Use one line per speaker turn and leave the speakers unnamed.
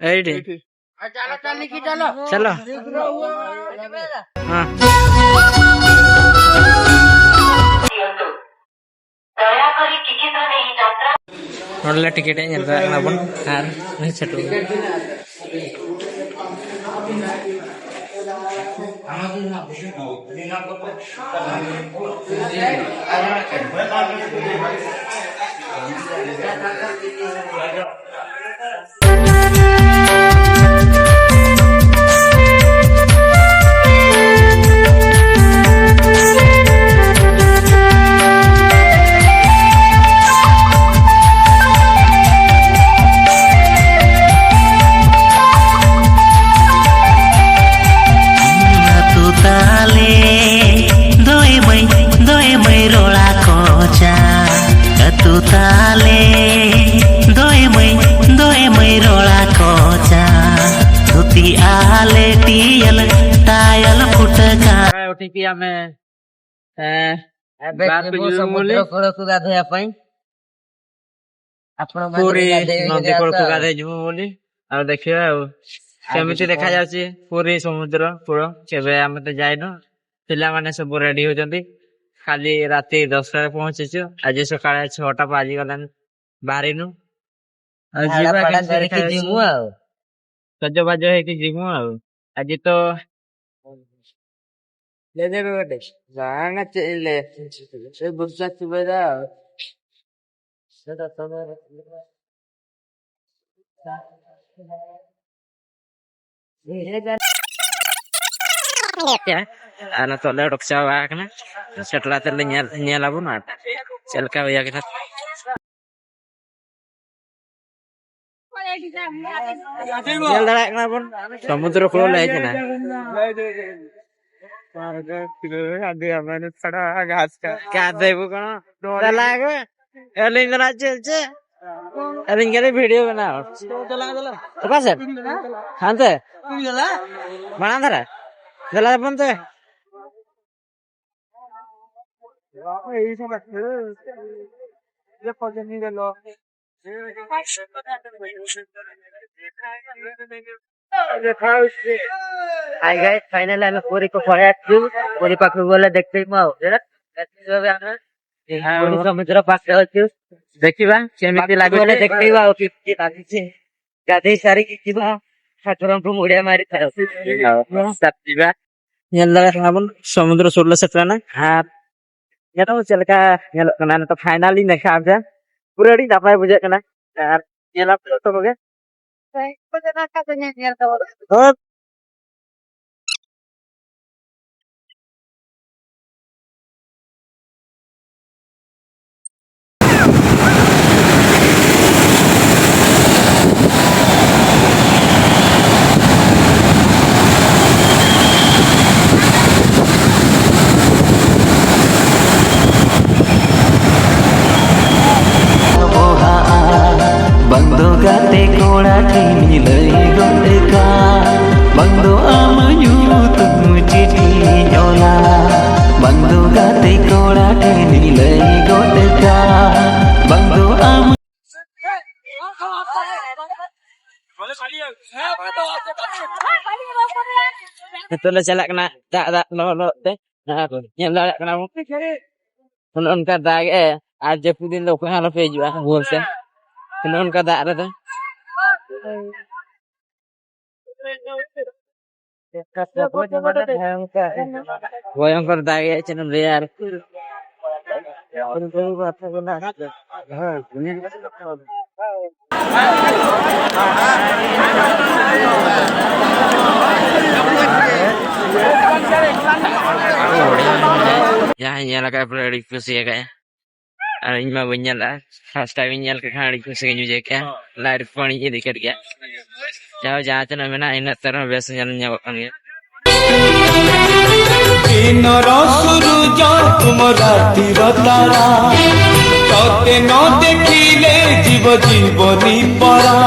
एठी
चलो चल की चलो
चलो हां ನೋಡಲ್ಲ ಟಿಕೆಟ್ ಏನು ಅಂತ ನಾವು ಕಾರ್ ಸೆಟ್ उठिकी आमे
समुद्र कूलकू गाधोया पई
पूरी नदी कूलकू गाधे जिमु बोली आ देखिया केमिति देखा जाउची पूरी समुद्र कूल केबे आमे तो जाइनो पिला माने सब रेडी हो जंदी खाली राती 10 टा पहुंचीछु आज सकाळे 6 टा बाजी गलन बारिनु आ जीवा के
जिमु आ
सजो बाजो है कि जिमु आ आज तो
ले दे बेटे जाना चले से बुझा सुबेदा सदा समय
ana tole dok sawa kana setelah terlinya nyala pun ada selka ya kita nyala kana pun samudra kulo lai kana आगे हमारे थोड़ा घास का क्या दे वो कौन चला गए एलिंग ना चल एलिंग के लिए वीडियो बनाओ चला तो पास है हाँ तो बना था चला अपन तो यही सब ये पौधे नहीं ले लो
हाय गाइस फाइनल हमें पूरी को पहुंचा पूरी पाखु बोले देखते ही माओ जरा पूरी समुद्र पास रहछु
देखिबा केमिति लागले
देखते ही माओ कि लागी छे गाधे सारी किबा ठाकुरन को मुड़िया मारी थायो
सत्तिबा यल्ला खाबन समुद्र सोडला सत्रना हां यातो चलका यलो कना तो फाइनली देखा आबजा पुराडी दापाय बुझे कना यार येला तो होगे बजना का तो नहीं तो
bangdo gate kola kini lei gondeka bangdo amanyu tu chiti nyola bangdo gate kola kini lei gondeka bangdo am
betul celak kena tak lo teh yang celak kena non ka dag aja pudin lo kan lo peju ah bolsa non ka dak ada goyang kor dag ya channel liar ya nyala ka prediksi ya kayak ini mah banyak lah first time nyala ke khani ko se nyuje kya live pani ye dikat kya jauh jauh tu namanya ini terus biasa nyala kan ya
सुरुज तुम राति तारा तोते न देखिले जीव जीवनी परा